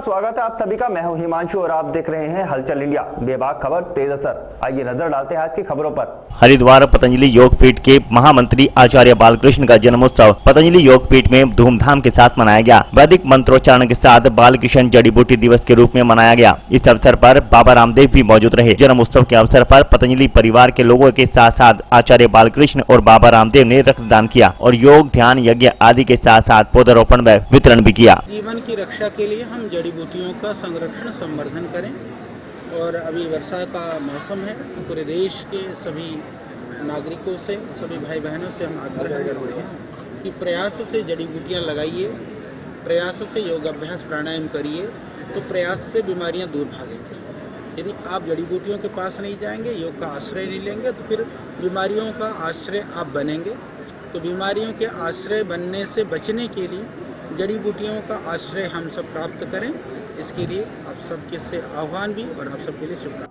स्वागत है आप सभी का। मैं हूं हिमांशु और आप देख रहे हैं हलचल इंडिया। बेबाक खबर तेज असर। आइए नजर डालते हैं आज की खबरों पर। हरिद्वार पतंजलि योगपीठ के महामंत्री आचार्य बालकृष्ण का जन्मोत्सव पतंजलि योगपीठ में धूमधाम के साथ मनाया गया। वैदिक मंत्रोच्चारण के साथ बालकृष्ण जड़ी बूटी दिवस के रूप में मनाया गया। इस अवसर पर बाबा रामदेव भी मौजूद रहे। जन्मोत्सव के अवसर पर पतंजलि परिवार के लोगों के साथ साथ आचार्य बालकृष्ण और बाबा रामदेव ने रक्तदान किया और योग, ध्यान, यज्ञ आदि के साथ साथ पौधारोपण व वितरण भी किया। जीवन की रक्षा के लिए हम जड़ी बूटियों का संरक्षण संवर्धन करें। और अभी वर्षा का मौसम है, पूरे देश के सभी नागरिकों से, सभी भाई बहनों से हम आग्रह करते हैं कि प्रयास से जड़ी बूटियाँ लगाइए, प्रयास से योगाभ्यास प्राणायाम करिए, तो प्रयास से बीमारियाँ दूर भागेंगी। यदि आप जड़ी बूटियों के पास नहीं जाएंगे, योग का आश्रय नहीं लेंगे, तो फिर बीमारियों का आश्रय आप बनेंगे। तो बीमारियों के आश्रय बनने से बचने के लिए जड़ी बूटियों का आश्रय हम सब प्राप्त करें। इसके लिए आप सबके से आह्वान भी और आप सबके लिए शुभकामनाएं।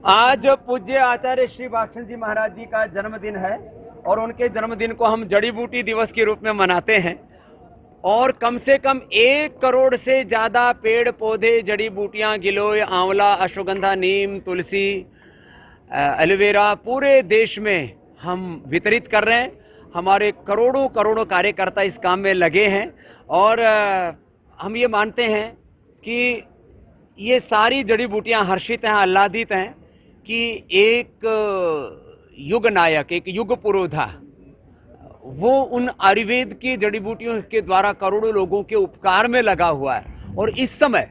आज पूज्य आचार्य श्री बालकृष्ण जी महाराज जी का जन्मदिन है और उनके जन्मदिन को हम जड़ी बूटी दिवस के रूप में मनाते हैं। और कम से कम 1 करोड़ से ज़्यादा पेड़ पौधे, जड़ी बूटियाँ, गिलोय, आंवला, अश्वगंधा, नीम, तुलसी, एलोवेरा पूरे देश में हम वितरित कर रहे हैं। हमारे करोड़ों करोड़ों कार्यकर्ता इस काम में लगे हैं और हम ये मानते हैं कि ये सारी जड़ी बूटियाँ हर्षित हैं, आह्लादित हैं कि एक युग नायक, एक युग पुरोधा वो उन आयुर्वेद की जड़ी बूटियों के द्वारा करोड़ों लोगों के उपकार में लगा हुआ है। और इस समय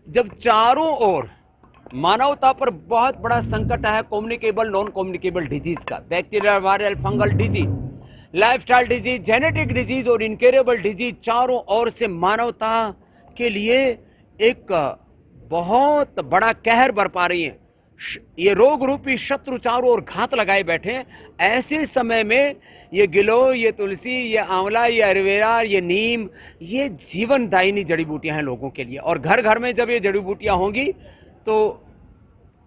जब चारों ओर मानवता पर बहुत बड़ा संकट है कम्युनिकेबल, नॉन कम्युनिकेबल डिजीज का, bacterial, viral, fungal disease, lifestyle disease, genetic disease और इनक्योरेबल डिजीज, चारों ओर से मानवता के लिए एक बहुत बड़ा कहर बरपा रही है। ये रोग रूपी शत्रु चारों ओर घात लगाए बैठे हैं। ऐसे समय में ये गिलोय, ये तुलसी, ये आंवला, ये एलोवेरा, ये नीम, ये जीवनदायिनी जड़ी बूटियां हैं लोगों के लिए। और घर घर में जब ये जड़ी बूटियां होंगी तो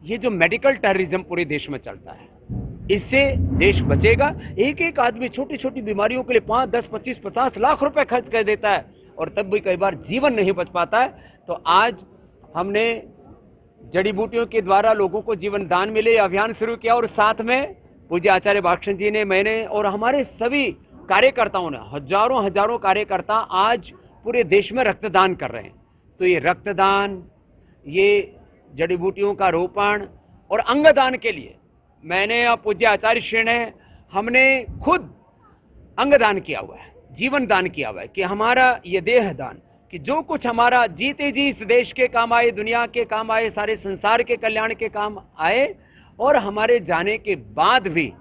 ये जो मेडिकल टेररिज्म पूरे देश में चलता है, इससे देश बचेगा। एक एक आदमी छोटी छोटी बीमारियों के लिए 5, 10, 25, 50 लाख रुपए खर्च कर देता है और तब भी कई बार जीवन नहीं बच पाता है। तो आज हमने जड़ी बूटियों के द्वारा लोगों को जीवन दान मिले अभियान शुरू किया और साथ में पूज्य आचार्य बालकृष्ण जी ने, मैंने और हमारे सभी कार्यकर्ताओं ने, हजारों कार्यकर्ता आज पूरे देश में रक्तदान कर रहे हैं। तो ये रक्तदान, ये जड़ी बूटियों का रोपण और अंगदान के लिए मैंने और पूज्य आचार्य श्री ने, हमने खुद अंगदान किया हुआ है, जीवन दान किया हुआ है कि हमारा ये देह दान, कि जो कुछ हमारा जीते जी इस देश के काम आए, दुनिया के काम आए, सारे संसार के कल्याण के काम आए और हमारे जाने के बाद भी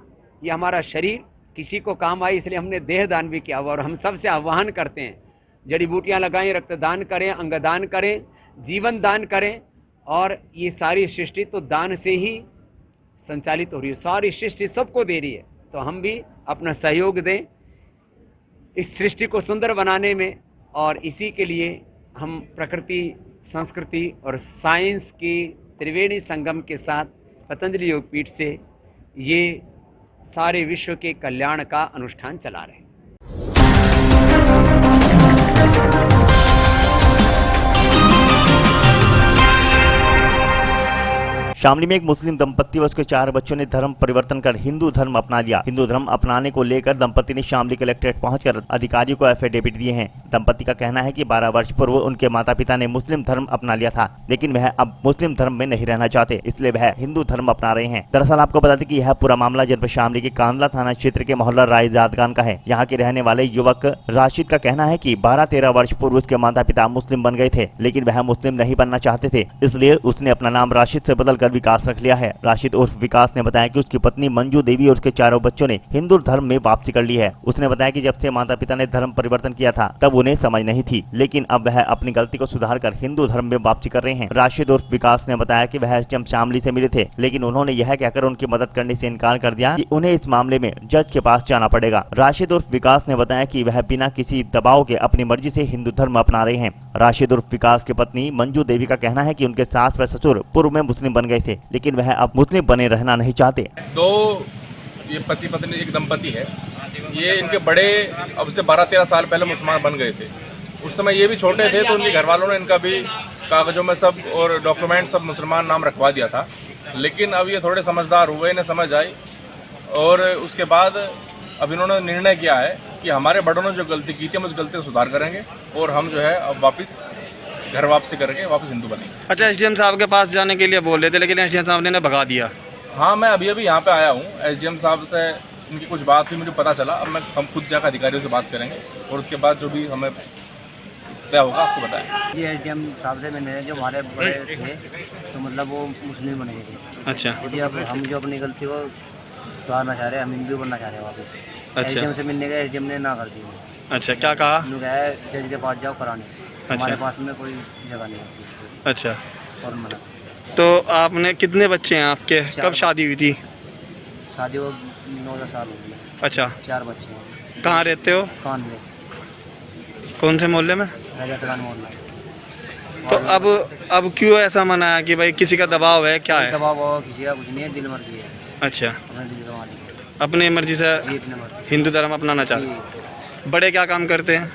ये हमारा शरीर किसी को काम आए, इसलिए हमने देह दान भी किया हुआ। और हम सबसे आह्वान करते हैं, जड़ी बूटियाँ लगाएं, रक्तदान करें, अंगदान करें, जीवन दान करें। और ये सारी सृष्टि तो दान से ही संचालित हो रही है, सारी सृष्टि सबको दे रही है। तो हम भी अपना सहयोग दें इस सृष्टि को सुंदर बनाने में। और इसी के लिए हम प्रकृति, संस्कृति और साइंस की त्रिवेणी संगम के साथ पतंजलि योगपीठ से ये सारे विश्व के कल्याण का अनुष्ठान चला रहे हैं। शामली में एक मुस्लिम दंपत्ति व उसके 4 बच्चों ने धर्म परिवर्तन कर हिंदू धर्म अपना लिया। हिंदू धर्म अपनाने को लेकर दंपत्ति ने शामली कलेक्ट्रेट पहुंचकर अधिकारियों को एफिडेविट दिए हैं। दंपत्ति का कहना है कि 12 वर्ष पूर्व उनके माता पिता ने मुस्लिम धर्म अपना लिया था, लेकिन वह अब मुस्लिम धर्म में नहीं रहना चाहते, इसलिए वह हिंदू धर्म अपना रहे हैं। दरअसल आपको बता दें कि यह पूरा मामला जनपद शामली के कांदला थाना क्षेत्र के मोहल्ला रायजादगान का है। यहाँ के रहने वाले युवक राशिद का कहना है कि 12-13 वर्ष पूर्व उसके माता पिता मुस्लिम बन गए थे, लेकिन वह मुस्लिम नहीं बनना चाहते थे, इसलिए उसने अपना नाम राशिद से बदलकर विकास रख लिया है। राशिद उर्फ विकास ने बताया कि उसकी पत्नी मंजू देवी और उसके 4 बच्चों ने हिंदू धर्म में वापसी कर ली है। उसने बताया कि जब से माता पिता ने धर्म परिवर्तन किया था तब उन्हें समझ नहीं थी, लेकिन अब वह अपनी गलती को सुधारकर हिंदू धर्म में वापसी कर रहे हैं। राशिद उर्फ विकास ने बताया कि वह एसडीएम शामली से मिले थे, लेकिन उन्होंने यह कहकर उनकी मदद करने से इनकार कर दिया कि उन्हें इस मामले में जज के पास जाना पड़ेगा। राशिद उर्फ विकास ने बताया कि वह बिना किसी दबाव के अपनी मर्जी से हिंदू धर्म अपना रहे हैं। राशिद उर्फ विकास की पत्नी मंजू देवी का कहना है कि उनके सास व ससुर पूर्व में मुस्लिम बन गए थे, लेकिन वह अब मुस्लिम बने रहना नहीं चाहते। ये पति पत्नी एक दंपति है। ये इनके बड़े अब से 12-13 साल पहले मुसलमान बन गए थे उस समय ये भी छोटे थे तो उनके घर वालों ने इनका भी कागजों में सब और डॉक्यूमेंट सब मुसलमान नाम रखवा दिया था। लेकिन अब ये थोड़े समझदार हुए, इन्हें समझ आई और उसके बाद अब इन्होंने निर्णय किया है कि हमारे बड़ों ने जो गलती की थी हम उस गलती का सुधार करेंगे और हम जो है अब वापस घर वापसी करके वापस हिंदू बनेंगे। अच्छा, एसडीएम साहब के पास जाने के लिए बोल रहे थे लेकिन एसडीएम साहब ने भगा दिया। हाँ, मैं अभी यहाँ पे आया हूँ। एसडीएम साहब से इनकी कुछ बात हुई, मुझे पता चला। अब हम खुद जाकर अधिकारियों से बात करेंगे और उसके बाद जो भी हमें तय होगा आपको बताएं। जी एसडीएम साहब से मैंने जो हमारे बड़े थे तो मतलब वो मुस्लिम बने थे। अच्छा जी, अब हम जो अपनी गलती को सुधारना चाह रहे हैं, हम हिंदू बनना चाह रहे हैं वापस। अच्छा। एसडीएम से मिलने गए, एसडीएम ने ना कर दी। अच्छा, क्या कहा? उन्होंने कहा जज के पास जाओ कराने, हमारे पास में कोई जगह नहीं है। अच्छा, और मना। तो आपने कितने बच्चे हैं आपके? कब शादी हुई थी? शादी वो 9 साल हो गई। अच्छा, 4 बच्चे हैं। कहाँ रहते हो? कान में कौन से मोहल्ले में? राजा कलान मोहल्ला। तो अब क्यों ऐसा मना है कि भाई किसी का दबाव है, क्या है? दबाव वबाव किसी का कुछ नहीं है, दिल मर्जी है। अच्छा, अपने दिल का मालिक है। अपनी मर्जी से जी, अपने मर्जी। हिंदू धर्म अपनाना चाहते जी। हैं। बड़े क्या काम करते हैं?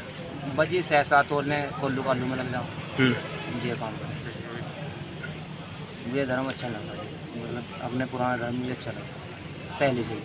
बजी सहसा तोड़ने कोल्लू कालू में लग जाओ, ये काम करते। मुझे धर्म अच्छा लगता है, मतलब अपने पुराना धर्म मुझे अच्छा लगता है पहले से ही।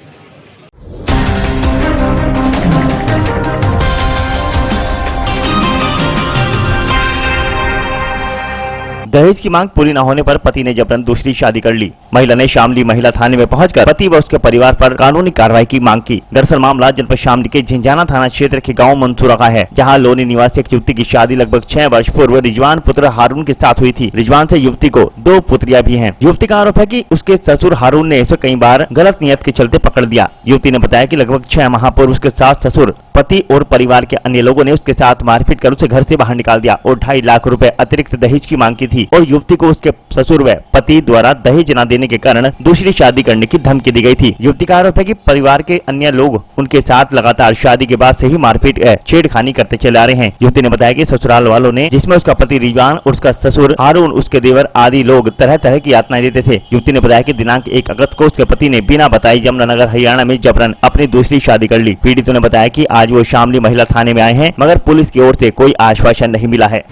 दहेज की मांग पूरी न होने पर पति ने जबरन दूसरी शादी कर ली। महिला ने शामली महिला थाने में पहुंचकर पति व उसके परिवार पर कानूनी कार्रवाई की मांग की। दरअसल मामला जनपद शामली के झिंझाना थाना क्षेत्र के गांव मंसूरा का है, जहां लोनी निवासी एक युवती की शादी लगभग 6 वर्ष पूर्व रिजवान पुत्र हारून के साथ हुई थी। रिजवान से युवती को 2 पुत्रियां भी हैं। युवती का आरोप है कि उसके ससुर हारून ने इसे कई बार गलत नियत के चलते पकड़ दिया। युवती ने बताया कि लगभग 6 माह पूर्व उसके सास ससुर, पति और परिवार के अन्य लोगों ने उसके साथ मारपीट कर उसे घर से बाहर निकाल दिया और 2.5 लाख रुपए अतिरिक्त दहेज की मांग की थी और युवती को उसके ससुर व पति द्वारा दहेज न देने के कारण दूसरी शादी करने की धमकी दी गई थी। युवती का आरोप है कि परिवार के अन्य लोग उनके साथ लगातार शादी के बाद से ही मारपीट छेड़खानी करते चले आ रहे हैं। युवती ने बताया कि ससुराल वालों ने, जिसमें उसका पति रिजवान और उसका ससुर हारून, उसके देवर आदि लोग तरह तरह की यातनाएं देते थे। युवती ने बताया कि दिनांक 1 अगस्त को उसके पति ने बिना बताए यमुनानगर हरियाणा में जबरन अपनी दूसरी शादी कर ली। पीड़ितों ने बताया कि आज वो शामली महिला थाने में आए हैं, मगर पुलिस की ओर से कोई आश्वासन नहीं मिला है।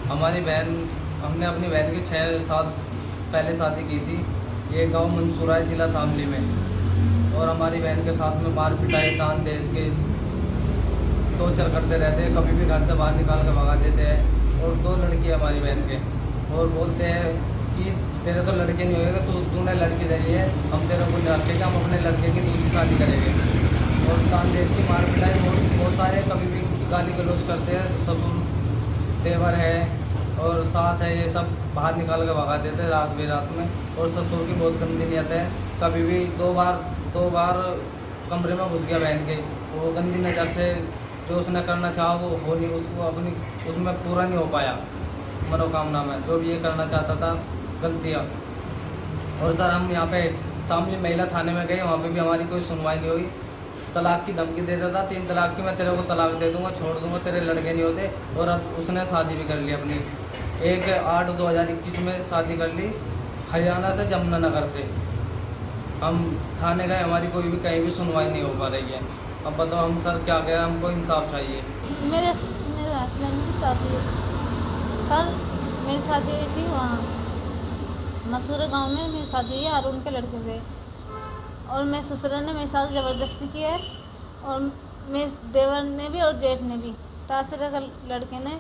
हमारी बहन, हमने अपनी बहन की 6 साल पहले शादी की थी। ये गांव मंसूरा है, जिला शामली में। और हमारी बहन के साथ में मार पिटाई, तान देश के टॉर्चर करते रहते हैं। कभी भी घर से बाहर निकाल कर भगा देते हैं। और 2 लड़की है हमारी बहन के, और बोलते हैं कि तेरे तो लड़के नहीं होएगा, तूने लड़की दे है, हम तेरे को नहीं रखेगा, हम अपने लड़के की दूसरी शादी करेंगे। और तान देश की मार पिटाई बहुत सारे, कभी भी गाली गलौज करते हैं। ससुर, देवर है और सास है, ये सब बाहर निकाल कर भगा देते हैं रात बेरात में। और ससुर की बहुत गंदी नियत है। कभी भी 2 बार कमरे में घुस गया बहन के। वो गंदी नज़र से जो उसने करना चाहा वो हो नहीं, उसको अपनी उसमें पूरा नहीं हो पाया मनोकामना में, जो भी ये करना चाहता था गलतियाँ। और सर हम यहाँ पे सामने महिला थाने में गए, वहाँ पे भी हमारी कोई सुनवाई नहीं हुई। तलाक की धमकी देता था, 3 तलाक की, मैं तेरे को तलाक दे दूंगा, छोड़ दूंगा, तेरे लड़के नहीं होते। और अब उसने शादी भी कर ली अपनी 1/8/2021 में शादी कर ली, हरियाणा से, यमुनानगर से। हम थाने गए, हमारी कोई भी कहीं भी सुनवाई नहीं हो पा रही है। अब बताओ हम सर क्या करें, हमको इंसाफ चाहिए। मेरे हस्बैंड की शादी सर, मेरी शादी हुई थी वहाँ मसूरे गांव में। मेरी शादी हुई हारून के लड़के से, और मेरे ससुर ने मेरे साथ ज़बरदस्ती की है, और मेरे देवर ने भी और जेठ ने भी, तासरे का लड़के ने,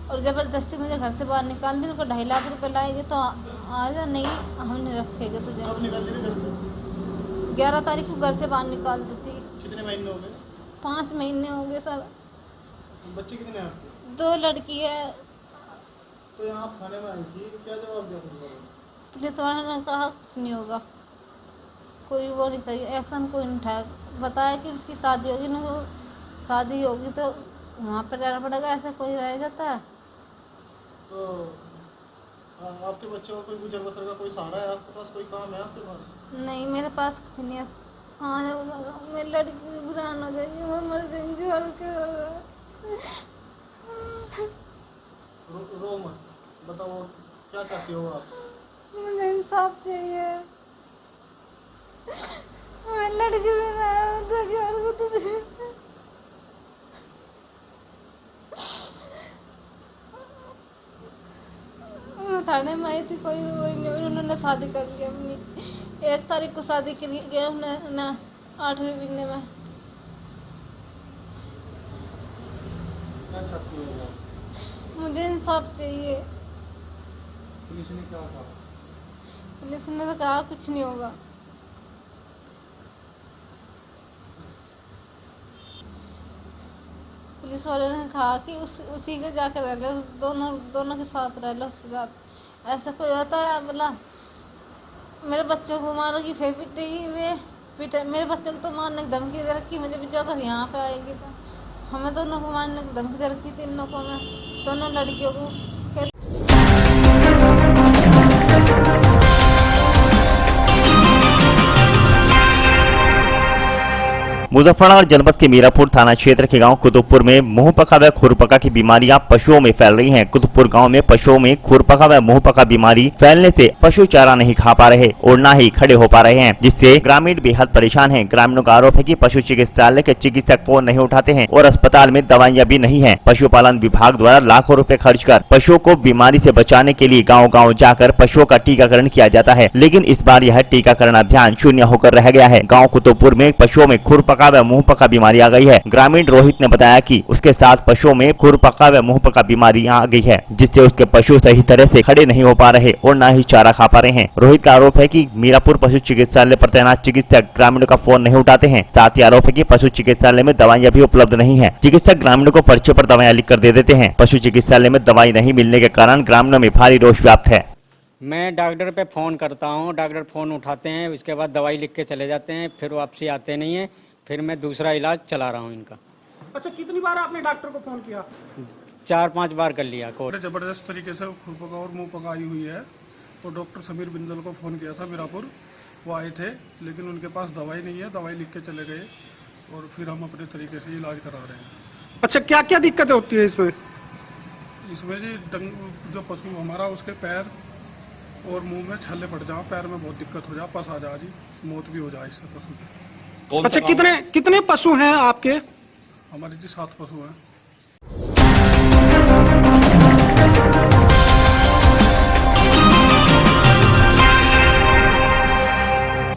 और ज़बरदस्ती मुझे घर से बाहर निकाल दी। उनको 2.5 लाख रुपए लाएंगे तो आ जा, नहीं हम नहीं रखेंगे तुझे। कब निकाल दी घर से? 11 तारीख को घर से बाहर निकाल देती। कितने महीने हो गए? 5 महीने हो गए सर। बच्चे कितने हैं आपके? 2 लड़की है। तो यहाँ आप थाने में आई थी, क्या जवाब दिया पुलिस वालों ने? पुलिस वालों ने कहा कुछ नहीं होगा, कोई वो नहीं करी, एक्शन कोई नहीं उठाया। बताया कि उसकी शादी होगी ना, वो शादी होगी तो वहाँ पर रहना पड़ेगा, ऐसे कोई रह जाता है। तो आपके बच्चों का कोई गुजर बसर का कोई सहारा है आपके पास? कोई काम है आपके पास? नहीं, मेरे पास कुछ नहीं है। कहाँ जाऊँगा? मेरी लड़की बुरान हो जाएगी, मैं मर जाएंगी। और क्या रो मत, बताओ क्या चाहती हो आप? मुझे इंसाफ चाहिए। मैं लड़की भी ना और थाने में आई थी, कोई नहीं, उन्होंने शादी कर ली अपनी। 1 तारीख को शादी के लिए गया हमने 8वें महीने में। मुझे इंसाफ चाहिए। पुलिस ने क्या कहा? पुलिस ने तो कहा कुछ नहीं होगा। पुलिस वाले ने कहा कि उसी के जाकर रह लो, दोनों के साथ रह लो, उसके साथ। ऐसा कोई होता है बोला? मेरे बच्चों को मारोगी, फिर पिटेगी। मेरे बच्चों को तो मारने की धमकी दे रखी, मुझे भी जो अगर यहाँ पे आएगी तो हमें दोनों को मारने की धमकी दे रखी, तीनों को, मैं दोनों लड़कियों को। मुजफ्फरनगर जनपद के मीरापुर थाना क्षेत्र के गांव कुतुबपुर में मुंहपका व खुरपका की बीमारियां पशुओं में फैल रही हैं। कुतुबपुर गांव में पशुओं में खुरपका व मुंहपका बीमारी फैलने से पशु चारा नहीं खा पा रहे और न ही खड़े हो पा रहे हैं, जिससे ग्रामीण बेहद परेशान हैं। ग्रामीणों का आरोप है कि पशु चिकित्सालय के चिकित्सक फोन नहीं उठाते हैं और अस्पताल में दवाइयां भी नहीं है। पशुपालन विभाग द्वारा लाखों रुपए खर्च कर पशुओं को बीमारी से बचाने के लिए गाँव-गाँव जाकर पशुओं का टीकाकरण किया जाता है, लेकिन इस बार यह टीकाकरण अभियान शून्य होकर रह गया है। गाँव कुतुबपुर में पशुओं में खुरपका व मुंहपका बीमारी आ गई है। ग्रामीण रोहित ने बताया कि उसके साथ पशुओं में खुरपका व मुंहपका बीमारी आ गई है, जिससे उसके पशु सही तरह से खड़े नहीं हो पा रहे और न ही चारा खा पा रहे हैं। रोहित का आरोप है कि मीरापुर पशु चिकित्सालय पर तैनात चिकित्सक ग्रामीणों का फोन नहीं उठाते हैं। साथ ही आरोप है कि पशु चिकित्सालय में दवाइयां भी उपलब्ध नहीं है। चिकित्सक ग्रामीणों को पर्चे पर दवाइयां लिख कर दे देते हैं। पशु चिकित्सालय में दवाई नहीं मिलने के कारण ग्रामीणों में भारी रोष व्याप्त है। मैं डॉक्टर पे फ़ोन करता हूँ, डॉक्टर फ़ोन उठाते हैं, उसके बाद दवाई लिख के चले जाते हैं, फिर वापसी आते नहीं है, फिर मैं दूसरा इलाज चला रहा हूँ इनका। अच्छा, कितनी बार आपने डॉक्टर को फोन किया? 4-5 बार कर लिया। जबरदस्त तरीके से खुरपका और मुंहपका आई हुई है, तो डॉक्टर समीर बिंदल को फ़ोन किया था मीरापुर, वो आए थे, लेकिन उनके पास दवाई नहीं है, दवाई लिख के चले गए और फिर हम अपने तरीके से इलाज करा रहे हैं। अच्छा, क्या क्या दिक्कतें होती है इसमें? इसमें जी जो पशु हमारा, उसके पैर और मुंह में छाले पड़ जाओ, पैर में बहुत दिक्कत हो जाए, पस आ जाए जी, मौत भी हो जाए इससे पशु की। अच्छा, कितने पशु हैं आपके? हमारे जी 7 पशु हैं।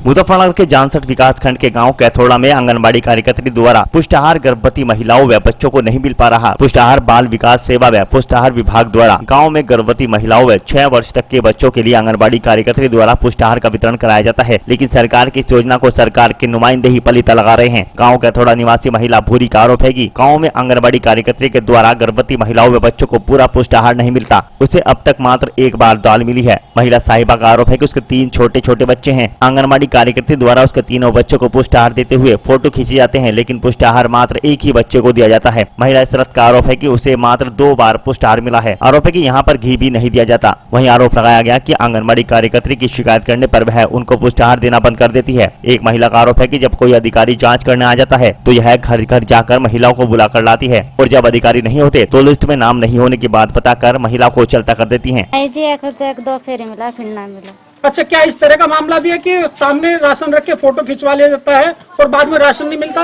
मुजफ्फरनगर के जानसठ विकास खंड के गांव कैथोड़ा में आंगनबाड़ी कार्यकर्त्री द्वारा पुष्टाहार गर्भवती महिलाओं व बच्चों को नहीं मिल पा रहा। पुष्टाहार बाल विकास सेवा व पुष्टाहार विभाग द्वारा गांव में गर्भवती महिलाओं व 6 वर्ष तक के बच्चों के लिए आंगनबाड़ी कार्यकर्त्री द्वारा पुष्टाहार का वितरण कराया जाता है, लेकिन सरकार की इस योजना को सरकार के नुमाइंदे ही पलीता लगा रहे हैं। गाँव कैथोड़ा निवासी महिला भूरी का आरोप है कि गाँव में आंगनबाड़ी कार्यकर्त्री के द्वारा गर्भवती महिलाओं व बच्चों को पूरा पुष्टाहार नहीं मिलता। उसे अब तक मात्र 1 बार दाल मिली है। महिला साहिबा का आरोप है कि उसके 3 छोटे-छोटे बच्चे हैं। आंगनबाड़ी कार्यकर्त्री द्वारा उसके तीनों बच्चों को पुष्टाहार देते हुए फोटो खींचे जाते हैं, लेकिन पुष्टाहार मात्र एक ही बच्चे को दिया जाता है। महिला इसरत का आरोप है कि उसे मात्र 2 बार पुष्टाहार मिला है। आरोप है कि यहाँ पर घी भी नहीं दिया जाता। वहीं आरोप लगाया गया कि आंगनबाड़ी कार्यकर्त्री की शिकायत करने पर वह उनको पुष्टाहार देना बंद कर देती है। एक महिला का आरोप है कि जब कोई अधिकारी जाँच करने आ जाता है तो यह घर घर जाकर महिलाओं को बुला कर लाती है और जब अधिकारी नहीं होते तो लिस्ट में नाम नहीं होने की बात बताकर महिला को चलता कर देती है। 1-2 फेरे मिला, फिर ना मिला। अच्छा, क्या इस तरह का मामला भी है कि सामने राशन रख के फोटो खिंचवा लिया जाता है और बाद में राशन नहीं मिलता?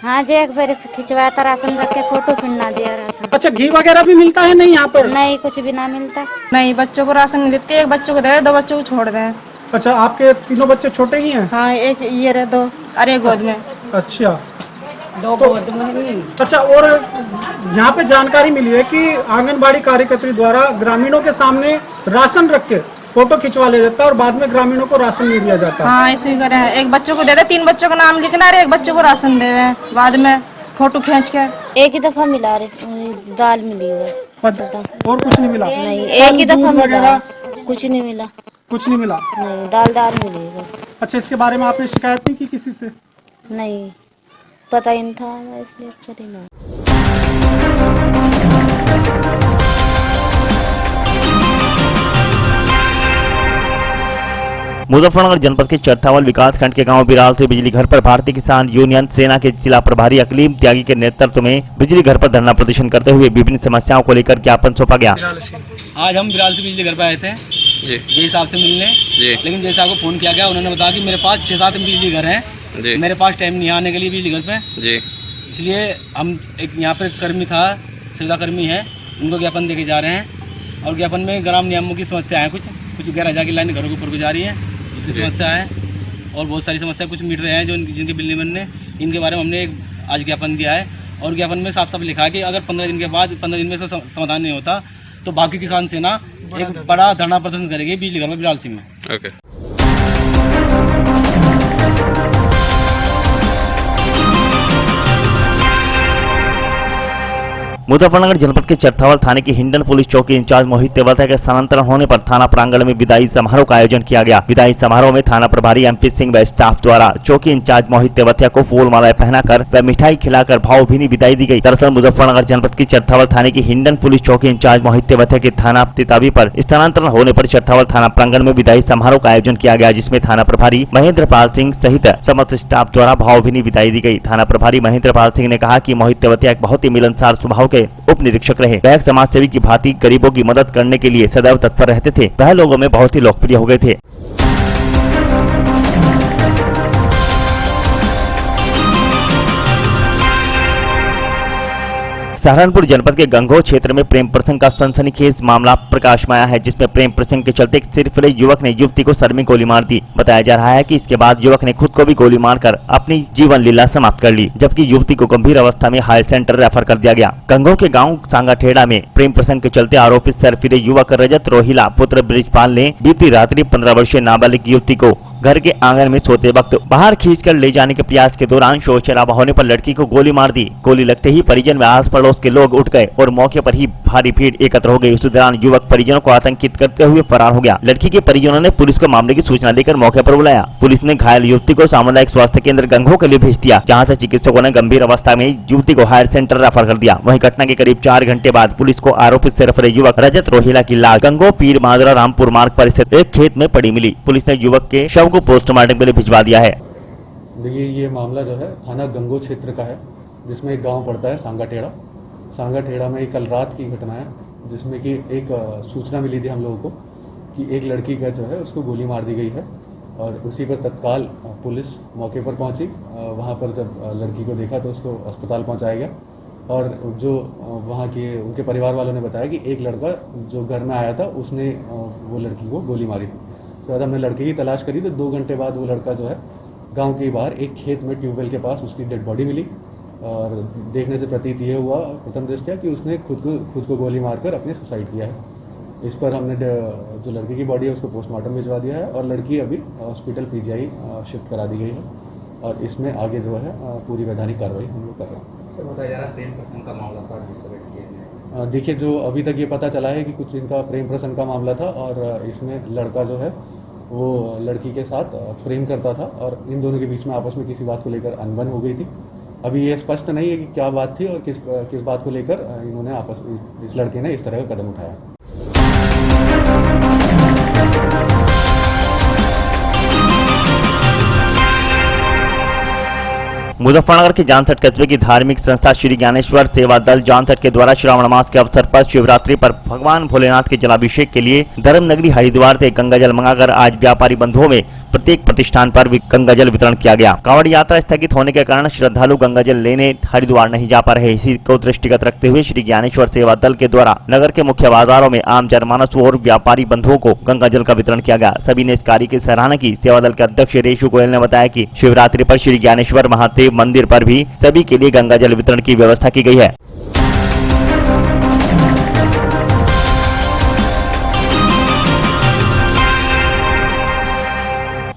हाँ जी, 1 बार खिंचवाया था राशन रख के, फोटो फिर ना दिया राशन। अच्छा, घी वगैरह भी मिलता है नहीं यहाँ पर? नहीं, कुछ भी ना मिलता। नहीं, बच्चों को राशन नहीं देते, 1 बच्चों को दे, 2 बच्चों को छोड़ दें। अच्छा, आपके तीनों बच्चे छोटे ही हैं? हाँ, एक ये रहे 2, अरे गोद में। अच्छा, 2 गोद में। अच्छा, और यहाँ पे जानकारी मिली है कि आंगनबाड़ी कार्यकर्त्री द्वारा ग्रामीणों के सामने राशन रख के फोटो खिंचवा ले जाता है और बाद में ग्रामीणों को राशन नहीं दिया जाता। हाँ, ऐसे ही करे हैं। 1 बच्चों को दे दे, 3 बच्चों का नाम लिखना है, 1 बच्चों को राशन देवे, बाद में फोटो खींच के। 1 ही दफा मिला रे दाल मिली बस, और कुछ नहीं मिला? नहीं, 1 ही दफा मिला, कुछ नहीं मिला। कुछ नहीं मिला? नहीं, दाल मिली बस। अच्छा, इसके बारे में आपने शिकायत नहीं की किसी से? नहीं, पता ही नहीं था, इसलिए करी ना। मुजफ्फरनगर जनपद के चरथावल विकास खंड के गांव बिराल से बिजली घर पर भारतीय किसान यूनियन सेना के जिला प्रभारी अकलीम त्यागी के नेतृत्व में बिजली घर पर धरना प्रदर्शन करते हुए विभिन्न समस्याओं को लेकर ज्ञापन सौंपा गया। आज हम बिराल से बिजली घर पर आए थे जी साहब से मिलने, लेकिन जैसा आपको फोन किया गया उन्होंने बताया कि मेरे पास 6-7 बिजली घर हैं, मेरे पास टाइम नहीं आने के लिए बिजली घर पे, इसलिए हम एक यहाँ पे कर्मी था, सुविधा कर्मी है, उनको ज्ञापन देके जा रहे हैं और ज्ञापन में ग्राम नियमों की समस्या है, कुछ गैर हजा की लाइन घरों के ऊपर को जा रही है, उसकी समस्या है। और बहुत सारी समस्या, कुछ मीटर हैं जो जिनके बिल नहीं बनने, इनके बारे में हमने आज ज्ञापन दिया है। और ज्ञापन में साफ साफ लिखा है कि अगर 15 दिन के बाद 15 दिन में इसका समाधान नहीं होता तो बाकी किसान सेना एक बड़ा धरना प्रदर्शन करेगी बिजली घर में बिलालसी में। मुजफ्फरनगर जनपद के चरथावल थाने की हिंडन पुलिस चौकी इंचार्ज मोहित तेवतिया के स्थानांतरण होने पर थाना प्रांगण में विदाई समारोह का आयोजन किया गया। विदाई समारोह में थाना प्रभारी एमपी सिंह व स्टाफ द्वारा चौकी इंचार्ज मोहित तेवतिया को फूल मालाएं पहनाकर व मिठाई खिलाकर भावभीनी विदाई दी गई। दरअसल मुजफ्फरनगर जनपद की चरथावल थाने की हिंडन पुलिस चौकी इंचार्ज मोहित तेवतिया के थाना तितावी पर स्थानांतरण होने पर चरथावल थाना प्रांगण में विदाई समारोह का आयोजन किया गया, जिसमें थाना प्रभारी महेंद्र पाल सिंह सहित समस्त स्टाफ द्वारा भावभीनी विदाई दी गई। थाना प्रभारी महेंद्र पाल सिंह ने कहा कि मोहित तेवतिया एक बहुत ही मिलनसार स्वभाव के उप निरीक्षक रहे। वह एक समाज सेवी की भांति गरीबों की मदद करने के लिए सदैव तत्पर रहते थे। वह लोगों में बहुत ही लोकप्रिय हो गए थे। सहारनपुर जनपद के गंगोह क्षेत्र में प्रेम प्रसंग का सनसनीखेज मामला प्रकाश में आया है, जिसमें प्रेम प्रसंग के चलते एक सिरफिरे युवक ने युवती को सर में गोली मार दी। बताया जा रहा है कि इसके बाद युवक ने खुद को भी गोली मारकर अपनी जीवन लीला समाप्त कर ली, जबकि युवती को गंभीर अवस्था में हाई सेंटर रेफर कर दिया गया। गंगोह के गाँव सांगाठेड़ा में प्रेम प्रसंग के चलते आरोपित सिरफिरे युवक रजत रोहिला पुत्र ब्रिजपाल ने बीती रात्रि 15 वर्षीय नाबालिग युवती को घर के आंगन में सोते वक्त बाहर खींचकर ले जाने के प्रयास के दौरान शोर शराबा होने पर लड़की को गोली मार दी। गोली लगते ही परिजन व आस पड़ोस के लोग उठ गए और मौके पर ही भारी भीड़ एकत्र हो गई। उस दौरान युवक परिजनों को आतंकित करते हुए फरार हो गया। लड़की के परिजनों ने पुलिस को मामले की सूचना देकर मौके पर बुलाया। पुलिस ने घायल युवती को सामुदायिक स्वास्थ्य केंद्र गंगोह के लिए भेज दिया, जहाँ से चिकित्सकों ने गंभीर अवस्था में युवती को हायर सेंटर रेफर कर दिया। वहीं घटना के करीब 4 घंटे बाद पुलिस को आरोपित सिरफिरे युवक रजत रोहिला की लाश गंगोह पीर माजरा रामपुर मार्ग पर स्थित एक खेत में पड़ी मिली। पुलिस ने युवक के शव को पोस्टमार्टम भिजवा दिया है। देखिए, ये मामला जो है थाना गंगोह क्षेत्र का है, जिसमें एक गांव पड़ता है सांगाठेड़ा। सांगाठेड़ा में कल रात की घटना है, जिसमें कि एक सूचना मिली थी हम लोगों को कि एक लड़की का जो है उसको गोली मार दी गई है, और उसी पर तत्काल पुलिस मौके पर पहुंची। वहां पर जब लड़की को देखा तो उसको अस्पताल पहुंचाया गया, और जो वहां के उनके परिवार वालों ने बताया कि एक लड़का जो घर में आया था उसने वो लड़की को गोली मारी थी। तो हमने लड़के की तलाश करी तो 2 घंटे बाद वो लड़का जो है गांव के बाहर एक खेत में ट्यूबवेल के पास उसकी डेड बॉडी मिली, और देखने से प्रतीत ये हुआ प्रथम दृष्टया कि उसने खुद को गोली मारकर अपने सुसाइड किया है। इस पर हमने जो लड़की की बॉडी है उसको पोस्टमार्टम भिजवा दिया है, और लड़की अभी हॉस्पिटल पीजीआई शिफ्ट करा दी गई है, और इसमें आगे जो है पूरी वैधानिक कार्रवाई हम लोग कर रहे हैं। सर, बताया जा रहा है प्रेम प्रसंग का मामला था जिससे देखिए, जो अभी तक ये पता चला है कि कुछ इनका प्रेम प्रसंग का मामला था, और इसमें लड़का जो है वो लड़की के साथ प्रेम करता था, और इन दोनों के बीच में आपस में किसी बात को लेकर अनबन हो गई थी। अभी ये स्पष्ट नहीं है कि क्या बात थी और किस बात को लेकर इन्होंने इस लड़के ने इस तरह का कदम उठाया। मुजफ्फरनगर के जानसठ कस्बे की धार्मिक संस्था श्री ज्ञानेश्वर सेवा दल जानसठ के द्वारा श्रावण मास के अवसर पर शिवरात्रि पर भगवान भोलेनाथ के जलाभिषेक के लिए धर्म नगरी हरिद्वार से गंगा जल मंगाकर आज व्यापारी बंधुओं में प्रत्येक प्रतिष्ठान पर गंगा जल वितरण किया गया। कांवड़ यात्रा स्थगित होने के कारण श्रद्धालु गंगा जल लेने हरिद्वार नहीं जा पा रहे। इसी को दृष्टिगत रखते हुए श्री ज्ञानेश्वर सेवा दल के द्वारा नगर के मुख्य बाजारों में आम जनमानस और व्यापारी बंधुओं को गंगा जल का वितरण किया गया। सभी ने इस कार्य की सराहना की। सेवा दल के अध्यक्ष रेशु गोयल ने बताया कि शिवरात्रि पर श्री ज्ञानेश्वर महादेव मंदिर पर भी सभी के लिए गंगा जल वितरण की व्यवस्था की गई है।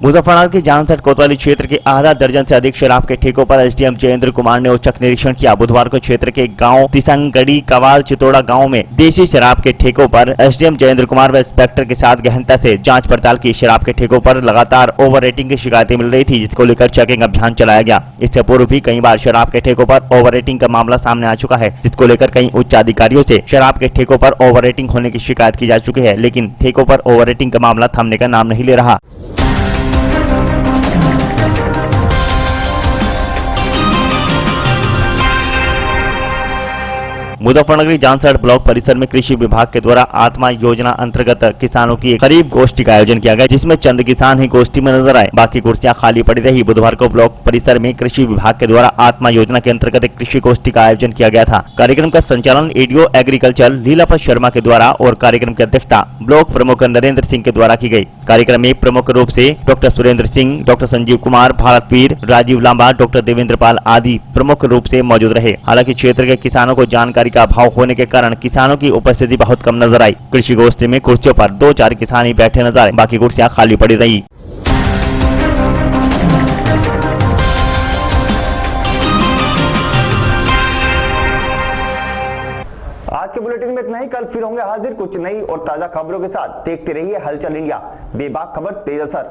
मुजफ्फरनगर के जानसठ कोतवाली क्षेत्र के आधा दर्जन से अधिक शराब के ठेकों पर एसडीएम जयेंद्र कुमार ने औचक निरीक्षण किया। बुधवार को क्षेत्र के गांव तिसंगड़ी कवाल चितोड़ा गांव में देशी शराब के ठेकों पर एसडीएम जयेंद्र कुमार व इंस्पेक्टर के साथ गहनता से जांच पड़ताल की। शराब के ठेकों पर लगातार ओवर रेटिंग की शिकायतें मिल रही थी, जिसको लेकर चेकिंग अभियान चलाया गया। इससे पूर्व भी कई बार शराब के ठेकों पर ओवर रेटिंग का मामला सामने आ चुका है, जिसको लेकर कई उच्च अधिकारियों से शराब के ठेकों पर ओवर रेटिंग होने की शिकायत की जा चुकी है, लेकिन ठेकों पर ओवर रेटिंग का मामला थमने का नाम नहीं ले रहा। मुजफ्फरनगर जानसठ ब्लॉक परिसर में कृषि विभाग के द्वारा आत्मा योजना अंतर्गत किसानों की खरीफ गोष्ठी का आयोजन किया गया, जिसमें चंद किसान ही गोष्ठी में नजर आए, बाकी कुर्सियां खाली पड़ी रही। बुधवार को ब्लॉक परिसर में कृषि विभाग के द्वारा आत्मा योजना के अंतर्गत एक कृषि गोष्ठी का आयोजन किया गया था। कार्यक्रम का संचालन एडीओ एग्रीकल्चर लीलापत शर्मा के द्वारा और कार्यक्रम की अध्यक्षता ब्लॉक प्रमुख नरेंद्र सिंह के द्वारा की गई। कार्यक्रम में प्रमुख रूप से doctor Surendra Singh, doctor Sanjeev Kumar, Bharatveer, Rajeev Lamba, doctor Devendra Pal आदि प्रमुख रूप से मौजूद रहे। हालांकि क्षेत्र के किसानों को जानकारी का अभाव होने के कारण किसानों की उपस्थिति बहुत कम नजर आई। कृषि गोष्ठी में कुर्सियों पर 2-4 किसान ही बैठे नजर आए, बाकी कुर्सियां खाली पड़ी रही। आज के बुलेटिन में इतना ही। कल फिर होंगे हाजिर कुछ नई और ताजा खबरों के साथ। देखते रहिए हलचल इंडिया, बेबाक खबर तेज असर।